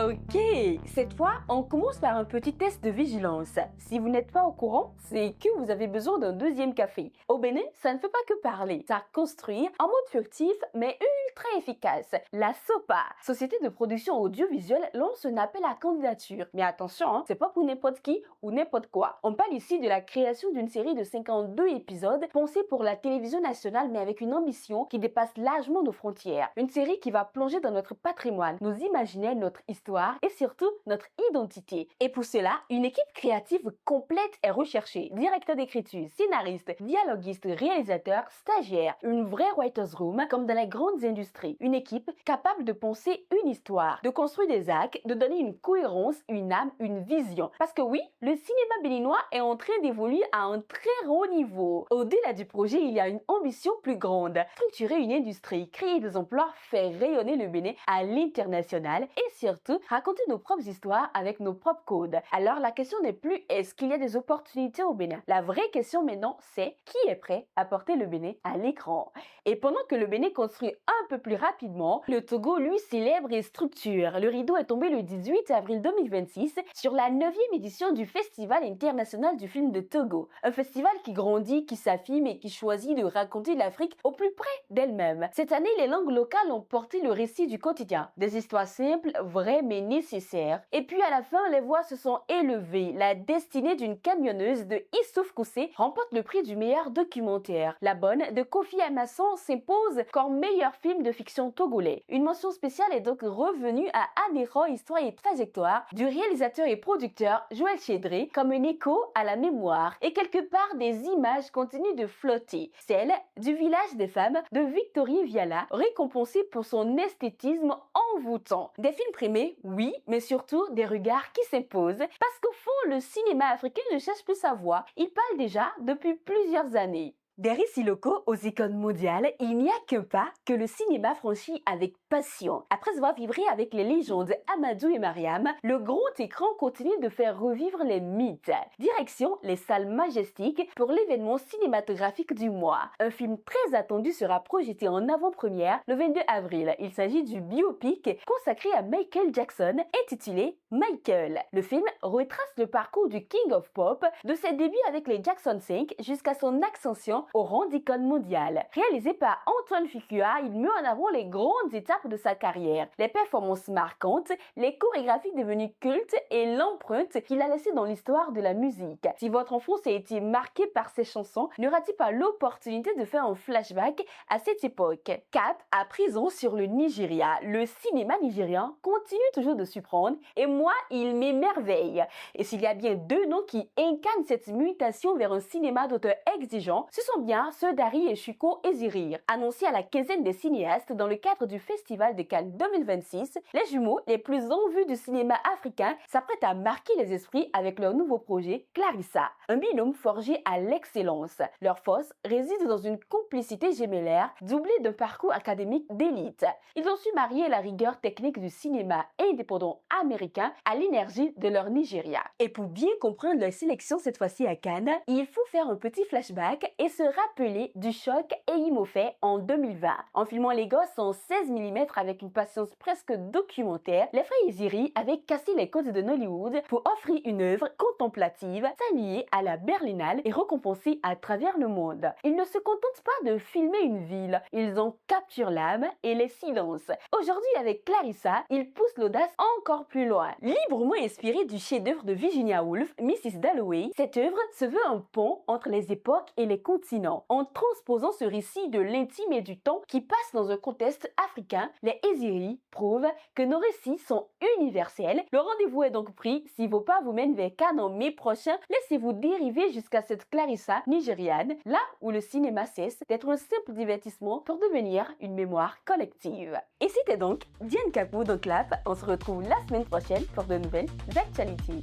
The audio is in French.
Ok, cette fois, on commence par un petit test de vigilance. Si vous n'êtes pas au courant, c'est que vous avez besoin d'un deuxième café. Au Bénin, ça ne fait pas que parler, ça construit en mode furtif mais ultra efficace. La SOPA, Société de production audiovisuelle, lance un appel à candidature. Mais attention, c'est pas pour n'importe qui ou n'importe quoi. On parle ici de la création d'une série de 52 épisodes pensée pour la télévision nationale mais avec une ambition qui dépasse largement nos frontières. Une série qui va plonger dans notre patrimoine, nos imaginaires, notre histoire et surtout notre identité. Et pour cela, une équipe créative complète est recherchée. Directeur d'écriture, scénariste, dialoguiste, réalisateur, stagiaire. Une vraie writer's room comme dans les grandes industries. Une équipe capable de penser une histoire, de construire des actes, de donner une cohérence, une âme, une vision. Parce que oui, le cinéma béninois est en train d'évoluer à un très haut niveau. Au-delà du projet, il y a une ambition plus grande. Structurer une industrie, créer des emplois, faire rayonner le Bénin à l'international et surtout raconter nos propres histoires avec nos propres codes. Alors la question n'est plus est-ce qu'il y a des opportunités au Bénin? La vraie question maintenant c'est qui est prêt à porter le Bénin à l'écran? Et pendant que le Bénin construit un peu plus rapidement, le Togo lui célèbre et structure. Le rideau est tombé le 18 avril 2026 sur la 9e édition du Festival international du film de Togo. Un festival qui grandit, qui s'affirme et qui choisit de raconter l'Afrique au plus près d'elle-même. Cette année, les langues locales ont porté le récit du quotidien. Des histoires simples, vraies mais nécessaires. Et puis à la fin, les voix se sont élevées. La destinée d'une camionneuse de Issouf Koussé remporte le prix du meilleur documentaire. La Bonne de Kofi Amasson s'impose comme meilleur film de fiction togolais. Une mention spéciale est donc revenue à Adhérent, histoire et trajectoire du réalisateur et producteur Joël Chédré comme un écho à la mémoire. Et quelque part, des images continuent de flotter. Celle du village des femmes de Victorie Viala, récompensée pour son esthétisme envoûtant. Des films primés, oui, mais surtout des regards qui s'imposent parce qu'au fond, le cinéma africain ne cherche plus sa voix. Il parle déjà depuis plusieurs années. Des récits locaux aux icônes mondiales, il n'y a qu'un pas que le cinéma franchit avec passion. Après avoir vibré avec les légendes Amadou et Mariam, le grand écran continue de faire revivre les mythes. Direction les salles majestiques pour l'événement cinématographique du mois. Un film très attendu sera projeté en avant-première le 22 avril. Il s'agit du biopic consacré à Michael Jackson intitulé Michael. Le film retrace le parcours du King of Pop de ses débuts avec les Jackson 5 jusqu'à son ascension au rang d'icône mondiale. Réalisé par Antoine Fuqua, il met en avant les grandes étapes de sa carrière, les performances marquantes, les chorégraphies devenues cultes et l'empreinte qu'il a laissée dans l'histoire de la musique. Si votre enfance a été marquée par ces chansons, n'aura-t-il pas l'opportunité de faire un flashback à cette époque? Cap à présent sur le Nigeria. Le cinéma nigérian continue toujours de surprendre et moi, il m'émerveille. Et s'il y a bien deux noms qui incarnent cette mutation vers un cinéma d'auteur exigeant, ce sont bien ceux d'Harry et Shuko Ezirir. Annoncés à la quinzaine des cinéastes dans le cadre du Festival de Cannes 2026, les jumeaux les plus en vue du cinéma africain s'apprêtent à marquer les esprits avec leur nouveau projet Clarissa, un binôme forgé à l'excellence. Leur force réside dans une complicité gémellaire doublée d'un parcours académique d'élite. Ils ont su marier la rigueur technique du cinéma indépendant américain à l'énergie de leur Nigeria. Et pour bien comprendre leur sélection cette fois-ci à Cannes, il faut faire un petit flashback et se rappeler du choc Eyimo fait en 2020. En filmant les gosses en 16 mm avec une patience presque documentaire, les frères Eziri avaient cassé les codes de Nollywood pour offrir une œuvre contemplative, saluée à la Berlinale et récompensée à travers le monde. Ils ne se contentent pas de filmer une ville, ils en capturent l'âme et les silences. Aujourd'hui, avec Clarissa, ils poussent l'audace encore plus loin. Librement inspirée du chef-d'œuvre de Virginia Woolf, Mrs. Dalloway, cette œuvre se veut un pont entre les époques et les continents. En transposant ce récit de l'intime et du temps qui passe dans un contexte africain, les Eziri prouvent que nos récits sont universels. Le rendez-vous est donc pris. Si vos pas vous mènent vers Cannes en mai prochain, laissez-vous dériver jusqu'à cette Clarissa nigériane, là où le cinéma cesse d'être un simple divertissement pour devenir une mémoire collective. Et c'était donc Diane Capou dans Clap. On se retrouve la semaine prochaine pour de nouvelles actualités.